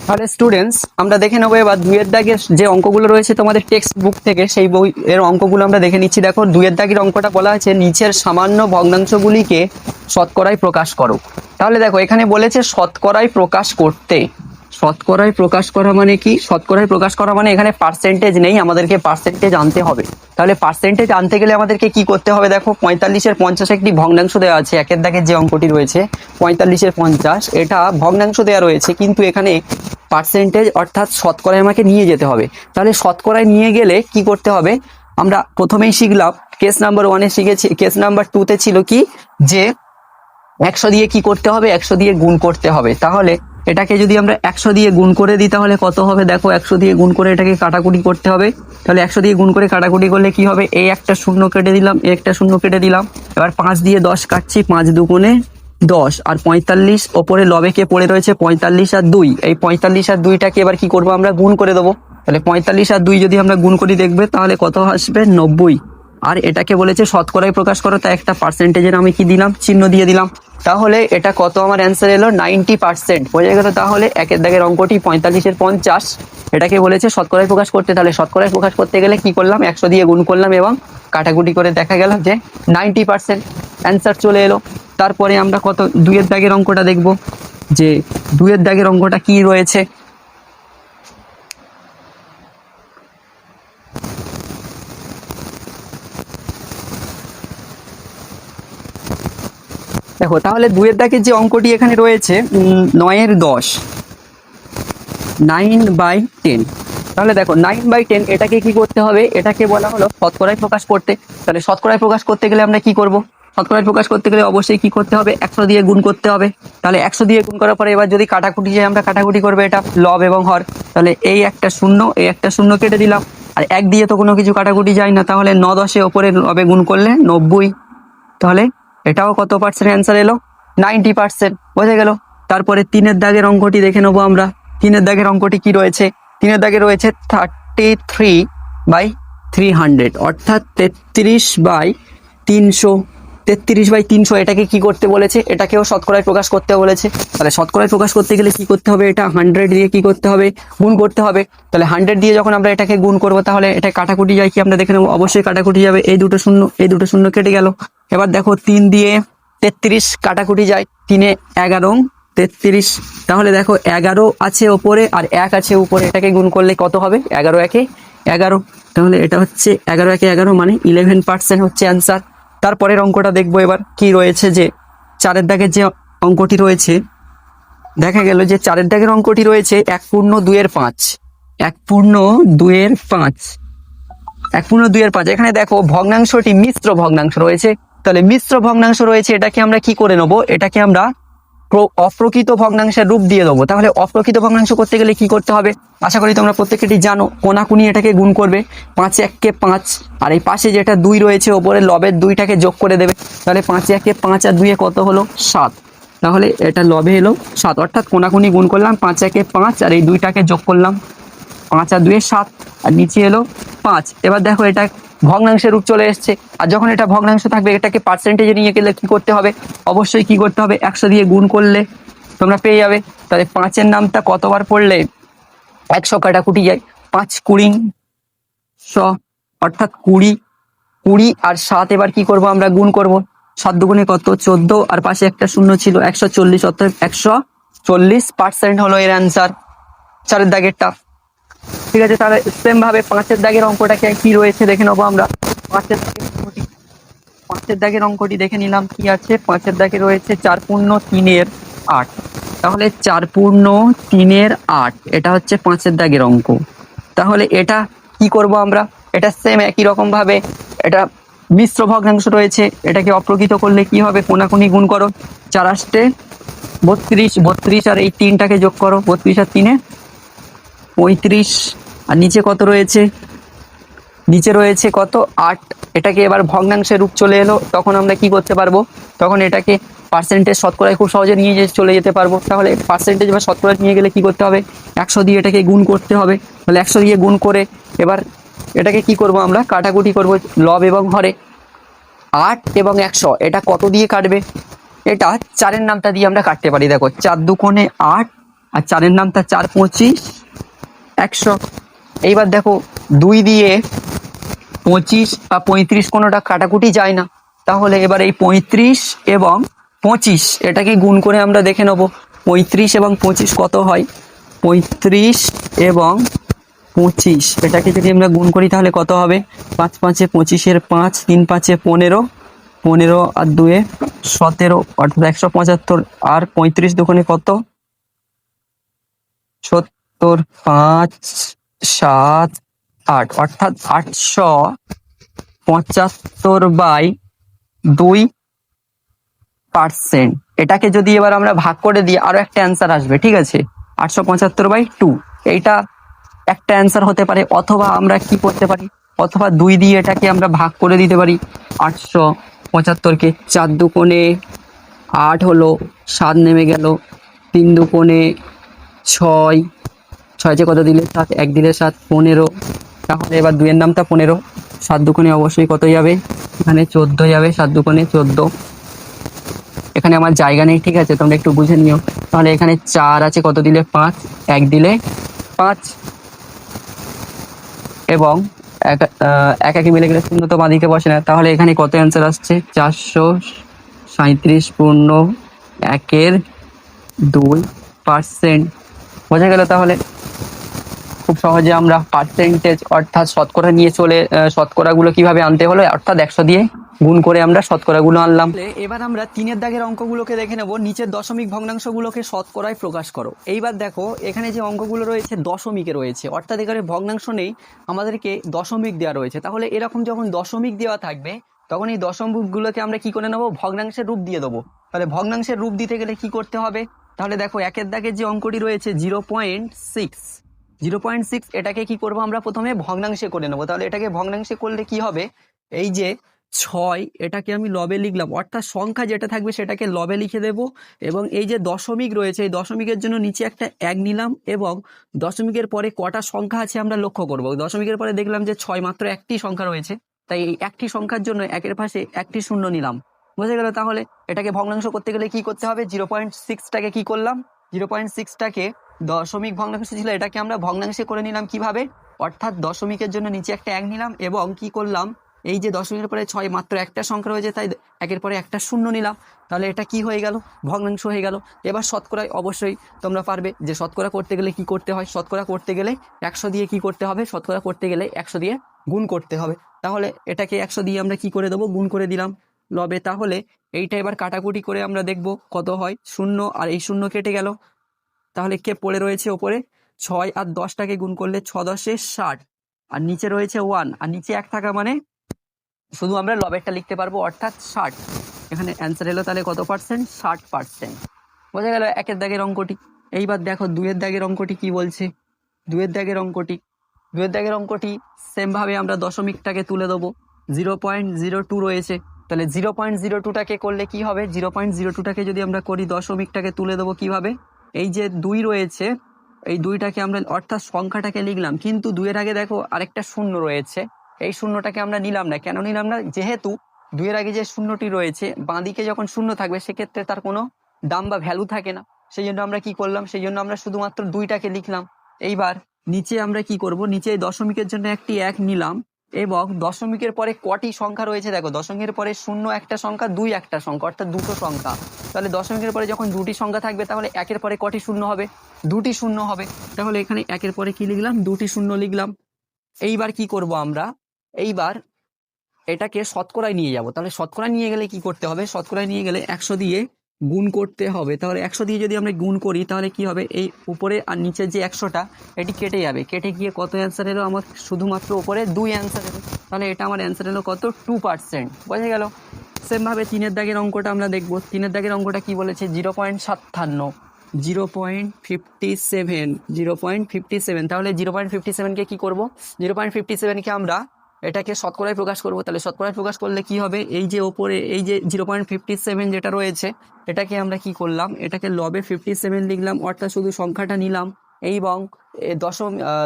তাহলে স্টুডেন্টস আমরা দেখে নেবো এবার দুইয়ের দাগের যে অঙ্কগুলো রয়েছে তোমাদের টেক্সট বুক থেকে, সেই বই এর অঙ্কগুলো আমরা দেখে নিচ্ছি। দেখো দুইয়ের দাগের অঙ্কটা বলা হয়েছে নিচের সামান্য ভগ্নাংশগুলিকে শতকরায় প্রকাশ করো। তাহলে দেখো এখানে বলেছে শতকরায় প্রকাশ করতে। শতকরায় প্রকাশ করা মানে কি? শতকরায় প্রকাশ করা মানে এখানে পার্সেন্টেজ নেই, আমাদেরকে পার্সেন্টেজ আনতে হবে। তাহলে পার্সেন্টেজ আনতে গেলে আমাদেরকে কি করতে হবে? দেখো 45-এর 50 একটি ভগ্নাংশ দেওয়া আছে, একের দাগের যে অঙ্কটি রয়েছে 45-এর 50, এটা ভগ্নাংশ দেওয়া রয়েছে, কিন্তু এখানে পার্সেন্টেজ অর্থাৎ শতকরায় আমাকে নিয়ে যেতে হবে। তাহলে শতকরায় নিয়ে গেলে কি করতে হবে? আমরা প্রথমেই শিখলাম কেস নাম্বার 1-এ শিখেছি, কেস নাম্বার 2-তে ছিল কি যে 100 দিয়ে কি করতে হবে? 100 দিয়ে গুণ করতে হবে। তাহলে এটাকে যদি আমরা 100 দিয়ে গুণ করে দিই তাহলে কত হবে? দেখো 100 দিয়ে গুণ করে এটাকে কাটাকুটি করতে হবে। তাহলে 100 দিয়ে গুণ করে কাটাকুটি করলে কি হবে? এই একটা শূন্য কেটে দিলাম, এই একটা শূন্য কেটে দিলাম। এবার 5 দিয়ে 10 কাটছি, 5 দুগুণে 10, আর 45 ওপরে লবে কে পড়ে রয়েছে 45 আর 2। এই 45 আর 2টাকে এবার কি করবো? আমরা গুণ করে দেবো। তাহলে 45 আর 2 যদি আমরা গুণ করি দেখবে তাহলে কত আসবে? 90। আর এটাকে বলেছে শতকরায় প্রকাশ করো, তাই একটা পার্সেন্টেজের আমি কি দিলাম? চিহ্ন দিয়ে দিলাম। তাহলে এটা কত আমার অ্যান্সার এলো? 90%। বোঝা গেল? তাহলে একের দাগের অঙ্কটি 45-এর 50, এটাকে বলেছে শতকরায় প্রকাশ করতে। তাহলে শতকরায় প্রকাশ করতে গেলে কি করলাম? 100 দিয়ে গুণ করলাম এবং কাটাকুটি করে দেখা গেল যে 90% অ্যান্সার চলে এলো। তারপরে আমরা কত দুইয়ের দাগের অঙ্কটা দেখব, যে দুইয়ের দাগের অঙ্কটা কি রয়েছে। দেখো তাহলে দুইয়ের দাগের যে অঙ্কটি এখানে রয়েছে 9/10, 9/10। তাহলে দেখো 9/10 এটাকে কি করতে হবে? এটাকে বলা হলো শতকরায় প্রকাশ করতে। তাহলে শতকরায় প্রকাশ করতে গেলে আমরা কি করব? শতকরায় প্রকাশ করতে গেলে অবশ্যই কি করতে হবে? 100 দিয়ে গুণ করতে হবে। তাহলে 100 দিয়ে গুণ করার পরে এবার যদি কাটাকুটি যায়, আমরা কাটাকুটি করবো এটা লব এবং হর। তাহলে এই একটা শূন্য, এই একটা শূন্য কেটে দিলাম। আর 1 দিয়ে তো কোনো কিছু কাটাকুটি যায় না, তাহলে 9-10 ওপরে লবে গুণ করলে 90। তাহলে এটাও কত পার্সেন্ট অ্যান্সার এলো? 90%। বোঝা গেল? তারপরে 3-এর দাগের অঙ্কটি দেখে নেবো আমরা। 3-এর দাগের অঙ্কটি কি রয়েছে? 3-এর দাগে রয়েছে 33/300, অর্থাৎ 33/300। 33/300 এটাকে কি করতে বলেছে? এটাকেও শতকরায় প্রকাশ করতে বলেছে। তাহলে শতকরায় প্রকাশ করতে গেলে কি করতে হবে? এটা 100 দিয়ে কি করতে হবে? গুণ করতে হবে। তাহলে 100 দিয়ে যখন আমরা এটাকে গুণ করবো তাহলে এটা কাটাকুটি যায় কি? আমরা দেখে নেবো, অবশ্যই কাটাকুটি যাবে। এই দুটো শূন্য, এই দুটো শূন্য কেটে গেল। এবার দেখো 3 দিয়ে 33 কাটাকুটি যায়, 3-এ 11, 33। তাহলে দেখো 11 আছে ওপরে আর 1 আছে উপরে, এটাকে গুণ করলে কত হবে? 11 একে 11। তাহলে এটা হচ্ছে 11 একে 11 মানে 11% হচ্ছে অ্যান্সার। তারপরের অঙ্কটা দেখবো এবার কি রয়েছে, যে 4-এর দাগের যে অঙ্কটি রয়েছে। দেখা গেল যে 4-এর দাগের অঙ্কটি রয়েছে 1/2/5, 1/2/5, 1/2/5। এখানে দেখো ভগ্নাংশটি মিশ্র ভগ্নাংশ রয়েছে। তাহলে মিশ্র ভগ্নাংশ রয়েছে, এটাকে আমরা কি করে নেবো? এটাকে আমরা অপ্রকৃত ভগ্নাংশের রূপ দিয়ে দেবো। তাহলে অপ্রকৃত ভগ্নাংশ করতে গেলে কি করতে হবে? আশা করি তোমরা প্রত্যেকটি জানো। কোনাকুনি এটাকে গুণ করবে, 5 1 5, আর এই পাশে যেটা 2 রয়েছে ওপরে লবের 2টাকে যোগ করে দেবে। তাহলে 5 1 5 আর 2 কত হলো? 7। তাহলে এটা লবে এলো 7, অর্থাৎ কোনাকুনি গুণ করলাম 5 1 5 আর এই 2টাকে যোগ করলাম, 5 আর 2 7, আর নিচে এলো 5। এবার দেখো এটা ভগ্নাংশের রূপ চলে এসছে। আর যখন এটা ভগ্নাংশ থাকবে এটাকে পার্সেন্টেজে নিয়ে গেলে কি করতে হবে? অবশ্যই কি করতে হবে? 100 দিয়ে গুণ করলে তোমরা পেয়ে যাবে। তাহলে 5-এর নামটা কতবার পড়লে 100 কাটাকুটি যায়? 5 20 100, অর্থাৎ 20। 20 আর 7 এবার কি করব? আমরা গুণ করব। 7 দুগুণে কত? 14, আর পাশে একটা শূন্য ছিল 140, অর্থাৎ 140% হলো এর অ্যান্সার 4-এর দাগেরটা। ঠিক আছে, তাহলে সেম ভাবে 5-এর দাগের অঙ্কটাকে কি রয়েছে দেখে নেবো আমরা। 5-এর দাগের অঙ্কটি, 5-এর দাগের অঙ্কটি দেখে নিলাম কি আছে। 5-এর দাগে রয়েছে 4/3/8। তাহলে 4/3/8 এটা হচ্ছে 5-এর দাগের অঙ্ক। তাহলে এটা কি করব আমরা? এটা সেম একই রকম ভাবে, এটা মিশ্র ভগ্নাংশ রয়েছে, এটাকে অপ্রকৃত করলে কি হবে? কোনাকুনি গুণ করো, 4 আসতে 32, 32 আর এই 3টাকে যোগ করো, 32 আর 3-এ 35, আর নিচে কত রয়েছে? নিচে রয়েছে কত? 8। এটাকে এবার ভগ্নাংশের রূপ চলে এলো, তখন আমরা কি করতে পারবো? তখন এটাকে পার্সেন্টেজ শতকরায় খুব সহজে নিয়ে চলে যেতে পারবো। তাহলে পার্সেন্টেজ বা শতকরা নিয়ে গেলে কি করতে হবে? 100 দিয়ে এটাকে গুণ করতে হবে। তাহলে 100 দিয়ে গুণ করে এবার এটাকে কি করব? আমরা কাটাকুটি করব লব এবং হরে। 8 এবং 100 এটা কত দিয়ে কাটবে? এটা 4-এর নামটা দিয়ে আমরা কাটতে পারি। দেখো 4 দুগুণে 8 আর 4-এর নামতা 4 25 100। এইবার দেখো 2 দিয়ে 25 বা 35 কোনোটা কাটাকুটি যায় না, তাহলে এবার এই 35 এবং 25 এটাকে গুণ করে আমরা দেখে নেব 35 এবং 25 কত হয়। 35 এবং 25 এটাকে যদি আমরা গুণ করি তাহলে কত হবে, 5 5-এ 25-এর 5, 3 5-এ 15, 15 আর 2-এ 17, অর্থাৎ 175। আর 35 দুগুণে কত, 70, 5 7 8, অর্থাৎ 875/2%। এটাকে যদি এবার আমরা ভাগ করে দিই আরো একটা অ্যান্সার আসবে, ঠিক আছে, 875/2। এইটা একটা অ্যান্সার হতে পারে, অথবা আমরা কি করতে পারি, অথবা 2 দিয়ে এটাকে আমরা ভাগ করে দিতে পারি। 875-কে 4 দুকোণে 8 হলো, 7 নেমে গেল, 3 দুকোণে 6, 6 কত দিলে 7, 1 দিলে 7, 15। তাহলে এবার 2-এর নামটা 15, 7 দুকোণে অবশ্যই কত যাবে, এখানে 14 যাবে, 7 দুকোণে 14। এখানে আমার জায়গা নেই, ঠিক আছে, তোমরা একটু বুঝে নিও। তাহলে এখানে 4 আছে, কত দিলে 5, 1 দিলে 5, এবং একাকি মিলে গেলে শূন্য তো বাঁদিকে বসে না। তাহলে এখানে কত অ্যান্সার আসছে, 437/1/2%। বোঝা গেল? তাহলে খুব সহজে আমরা পার্সেন্টেজ অর্থাৎ শতকরা নিয়ে চলে, শতকরাগুলো কিভাবে আনতে হলো, অর্থাৎ 100 দিয়ে গুণ করে আমরা শতকরাগুলো আনলাম। এবার আমরা 3-এর দাগের অঙ্কগুলোকে দেখে নেব। নিচের দশমিক ভগ্নাংশগুলোকে শতকরায় প্রকাশ করো। এইবার দেখো এখানে যে অঙ্কগুলো রয়েছে দশমিকে রয়েছে, অর্থাৎ এখানে ভগ্নাংশ নেই, আমাদেরকে দশমিক দেওয়া রয়েছে। তাহলে এরকম যখন দশমিক দেওয়া থাকবে তখন এই দশমিকগুলোকে আমরা কি করে নেবো, ভগ্নাংশের রূপ দিয়ে দেবো। তাহলে ভগ্নাংশের রূপ দিতে গেলে কি করতে হবে, তাহলে দেখো 1-এর দাগের যে অঙ্কটি রয়েছে 0.6, এটাকে কি করব আমরা প্রথমে ভগ্নাংশে করে নেব। তাহলে এটাকে ভগ্নাংশে করলে কি হবে, এই যে 6 এটাকে আমি লবে লিখলাম, অর্থাৎ সংখ্যা যেটা থাকবে সেটাকে লবে লিখে দেব। এবং এই যে দশমিক রয়েছে এই দশমিকের জন্য নিচে একটা 1 নিলাম, এবং দশমিকের পরে কটা সংখ্যা আছে আমরা লক্ষ্য করব। দশমিকের পরে দেখলাম যে 6 মাত্র একটি সংখ্যা রয়েছে, তাই এই একটি সংখ্যার জন্য 1-এর পাশে একটি শূন্য নিলাম। বুঝে গেল? তাহলে এটাকে ভগ্নাংশ করতে গেলে কি করতে হবে, 0.6টাকে কি করলাম, 0.6টাকে দশমিক ভগ্নাংশ ছিল, এটাকে আমরা ভগ্নাংশে করে নিলাম কিভাবে, অর্থাৎ দশমিকের জন্য নিচে একটা 1 নিলাম, এবং কি করলাম, এই যে দশমিকের পরে 6 মাত্র একটা সংখ্যা রয়েছে, তাই 1-এর পরে একটা শূন্য নিলাম। তাহলে এটা কি হয়ে গেল, ভগ্নাংশ হয়ে গেল। এবার শতকরায় অবশ্যই তোমরা পারবে যে শতকরা করতে গেলে কি করতে হয়, শতকরা করতে গেলে 100 দিয়ে কি করতে হবে, শতকরা করতে গেলে 100 দিয়ে গুণ করতে হবে। তাহলে এটাকে 100 দিয়ে আমরা কি করে দেবো, গুণ করে দিলাম লবে। তাহলে এইটা এবার কাটাকুটি করে আমরা দেখব কত হয়, শূন্য আর এই শূন্য কেটে গেল। তাহলে কে পড়ে রয়েছে ওপরে, 6 আর 10টাকে গুণ করলে 6 10-এ 60, আর নিচে রয়েছে 1, আর নিচে 1 থাকা মানে শুধু আমরা লবেরটা লিখতে পারবো, অর্থাৎ 60। এখানে অ্যান্সার এলো তাহলে কত পার্সেন্ট, 60%। বোঝা গেল 1-এর দাগের অঙ্কটি। এইবার দেখো 2-এর দাগের অঙ্কটি কি বলছে। 2-এর দাগের অঙ্কটি সেম ভাবে আমরা দশমিকটাকে তুলে দেবো। 0.02 রয়েছে, তাহলে 0.02টাকে করলে কি হবে, 0.02টাকে যদি আমরা করি দশমিকটাকে তুলে দেবো কিভাবে, এই যে 2 রয়েছে এই 2টাকে আমরা অর্থাৎ সংখ্যাটাকে লিখলাম, কিন্তু 2-এর আগে দেখো আরেকটা শূন্য রয়েছে, এই শূন্যটাকে আমরা নিলাম না। কেন নিলাম না, যেহেতু 2-এর আগে যে শূন্যটি রয়েছে বাঁদিকে যখন শূন্য থাকবে সেক্ষেত্রে তার কোনো দাম বা ভ্যালু থাকে না, সেই জন্য আমরা কি করলাম, সেই জন্য আমরা শুধুমাত্র 2টাকে লিখলাম। এইবার নিচে আমরা কি করব, নিচে দশমিকের জন্য একটি 1 নিলাম, এবং দশমিকের পরে কটি সংখ্যা রয়েছে দেখো, দশমিকের পরে 0 একটা সংখ্যা, 2 একটা সংখ্যা, অর্থাৎ দুটো সংখ্যা। তাহলে দশমিকের পরে যখন দুটি সংখ্যা থাকবে তাহলে 1-এর পরে কটি শূন্য হবে, দুটি শূন্য হবে। তাহলে এখানে 1-এর পরে কি লিখলাম, দুটি শূন্য লিখলাম। এইবার কি করব আমরা, এইবার এটাকে শতকরায় নিয়ে যাব। তাহলে শতকরায় নিয়ে গেলে কি করতে হবে, শতকরায় নিয়ে গেলে 100 দিয়ে গুণ করতে হবে। তাহলে 100 দিয়ে যদি আমরা গুণ করি তাহলে কি হবে, এই উপরে আর নিচে যে 100টা এটি কেটে যাবে, কেটে গিয়ে কত অ্যান্সার এলো আমার, শুধুমাত্র উপরে 2 অ্যান্সার এলো। তাহলে এটা আমার অ্যান্সার এলো কত, 2%। বোঝা গেল? সেম ভাবে 3-এর দাগের অঙ্কটা আমরা দেখবো। 3-এর দাগের অঙ্কটা কি বলেছে, 0.57, 0.57। তাহলে 0.57কে কি করব, 0.57কে আমরা এটাকে শতকরায় প্রকাশ করব। তাহলে শতকরায় প্রকাশ করলে কি হবে, এই যে ওপরে এই যে 0.57 যেটা রয়েছে এটাকে আমরা কি করলাম, এটাকে লবে 57 লিখলাম, অর্থাৎ শুধু সংখ্যাটা নিলাম। এবং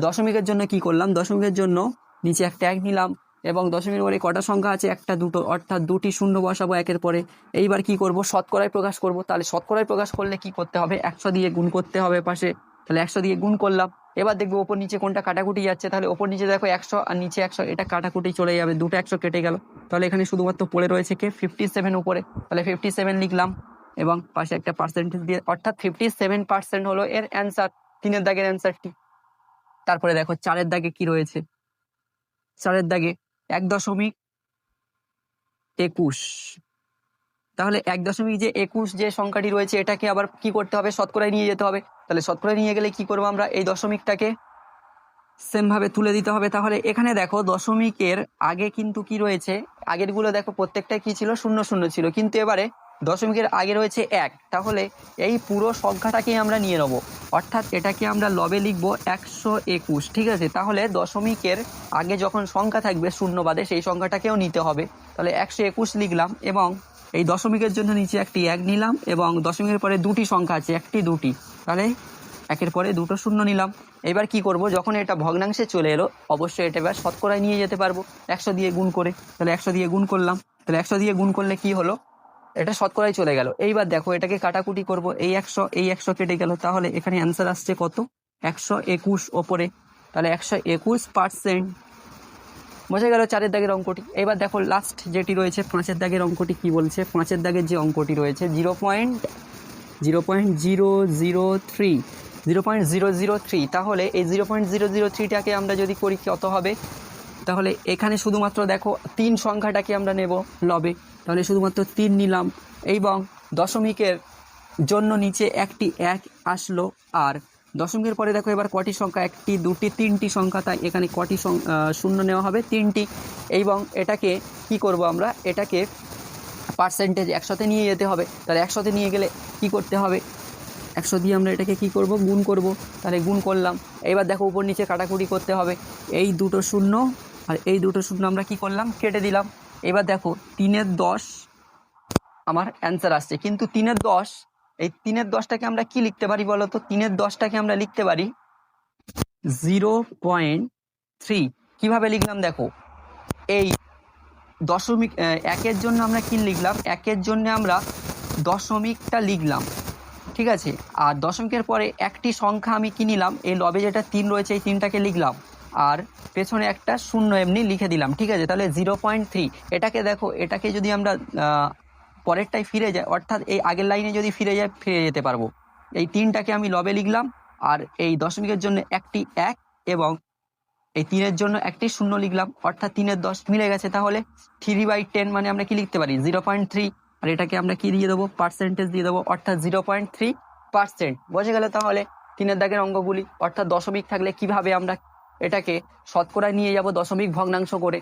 দশমিকের জন্য কি করলাম, দশমিকের জন্য নিচে একটা 1 নিলাম, এবং দশমিকের পরে কটা সংখ্যা আছে, একটা দুটো, অর্থাৎ দুটি শূন্য বসাবো একের পরে। এইবার কি করব, শতকরায় প্রকাশ করব। তাহলে শতকরায় প্রকাশ করলে কি করতে হবে, 100 দিয়ে গুণ করতে হবে পাশে। তাহলে 100 দিয়ে গুণ করলাম। এবার দেখবো ওপর নিচে কোনটা কাটাকুটি যাচ্ছে। তাহলে ওপর নিচে দেখো 100 আর নিচে 100, এটা কাটাকুটি চলে যাবে, দুটো 100 কেটে গেল। তাহলে এখানে শুধুমাত্র পড়ে রয়েছে কে, 57 উপরে। তাহলে 57 লিখলাম এবং পাশে একটা পার্সেন্টেজ দিয়ে, অর্থাৎ 57% হলো এর অ্যান্সার, 3 দাগের অ্যান্সারটি। তারপরে দেখো 4 দাগে কি রয়েছে, 4 দাগে 1.21। তাহলে 1.21 যে সংখ্যাটি রয়েছে এটাকে আবার কি করতে হবে, শতকরায় নিয়ে যেতে হবে। তাহলে শতকরায় নিয়ে গেলে কি করবো আমরা, এই দশমিকটাকে সেম ভাবে তুলে দিতে হবে। তাহলে এখানে দেখো দশমিকের আগে কিন্তু কি রয়েছে, আগের গুলো দেখো প্রত্যেকটা কি ছিল, 0 0 ছিল, কিন্তু এবারে দশমিকের আগে রয়েছে 1। তাহলে এই পুরো সংখ্যাটাকেই আমরা নিয়ে নেবো, অর্থাৎ এটাকে আমরা লবে লিখবো 121। ঠিক আছে, তাহলে দশমিকের আগে যখন সংখ্যা থাকবে শূন্য বাদে সেই সংখ্যাটাকেও নিতে হবে। তাহলে 121 লিখলাম এবং এই দশমিকের জন্য নিচে একটি 1 নিলাম এবং দশমিকের পরে দুটি সংখ্যা আছে, একটি দুটি, তাহলে একের পরে দুটো শূন্য নিলাম। এবার কি করব, যখন এটা ভগ্নাংশে চলে এলো অবশ্যই এটা এবার শতকরায় নিয়ে যেতে পারবো 100 দিয়ে গুণ করে। তাহলে 100 দিয়ে গুণ করলাম। তাহলে 100 দিয়ে গুণ করলে কি হলো, এটা শতকরায় চলে গেল। এইবার দেখো এটাকে কাটাকুটি করব, এই 100 কেটে গেল। তাহলে এখানে অ্যান্সার আসছে কত, 121 ওপরে। তাহলে 121%। বোঝা গেল 4 দাগের অঙ্কটি। এবার দেখো লাস্ট যেটি রয়েছে 5 দাগের অঙ্কটি কি বলছে। 5 দাগের যে অঙ্কটি রয়েছে 0.003, তাহলে এই 0.003টাকে আমরা যদি করি কত হবে, তাহলে এখানে শুধুমাত্র দেখো 3 সংখ্যাটাকে আমরা নেব লবে। তাহলে শুধুমাত্র 3 নিলাম এবং দশমিকের জন্য নিচে একটি 1 আসলো। আর দশমিকের পরে দেখো এবার কটি সংখ্যা, একটি দুটি তিনটি সংখ্যা, তাই এখানে কটি শূন্য নেওয়া হবে, 3টি। এবং এটাকে কি করব আমরা, এটাকে পার্সেন্টেজ 100-তে নিয়ে যেতে হবে। তাহলে 100-তে নিয়ে গেলে কি করতে হবে, 100 দিয়ে আমরা এটাকে কি করব, গুণ করব। তাহলে গুণ করলাম। এবার দেখো উপর নিচে কাটাকুটি করতে হবে, এই দুটো শূন্য আর এই দুটো শূন্য আমরা কি করলাম, কেটে দিলাম। এবার দেখো 3-এর 10 আমার অ্যান্সার আসছে, কিন্তু 3-এর 10, এই 3-এর 10টাকে আমরা কি লিখতে পারি বলো তো, 3-এর 10টাকে আমরা লিখতে পারি 0.3। কিভাবে লিখলাম দেখো, এই দশমিক একের জন্য আমরা কি লিখলাম, একের জন্য আমরা দশমিকটা লিখলাম, ঠিক আছে। আর দশমিকের পরে একটি সংখ্যা আমি কি নিলাম, এই লবে যেটা 3 রয়েছে এই 3টাকে লিখলাম আর পেছনে একটা শূন্য এমনি লিখে দিলাম, ঠিক আছে। তাহলে 0.3। এটাকে দেখো, এটাকে যদি আমরা পরেরটাই ফিরে যাই, অর্থাৎ এই আগের লাইনে যদি ফিরে যেতে পারবো। এই 3টাকে আমি লবে লিখলাম আর এই দশমিকের জন্য একটি 1 এবং এই 3-এর জন্য একটি শূন্য লিখলাম, অর্থাৎ 3-এর 10 মিলে গেছে। তাহলে 3/10 মানে আমরা কি লিখতে পারি, 0.3। আর এটাকে আমরা কি দিয়ে দেবো, পার্সেন্টেজ দিয়ে দেবো, অর্থাৎ 0.3%। বোঝা গেল তাহলে 3-এর দাগের অঙ্কগুলি, অর্থাৎ দশমিক থাকলে কিভাবে আমরা এটাকে শতকরায় নিয়ে যাব দশমিক ভগ্নাংশ করে।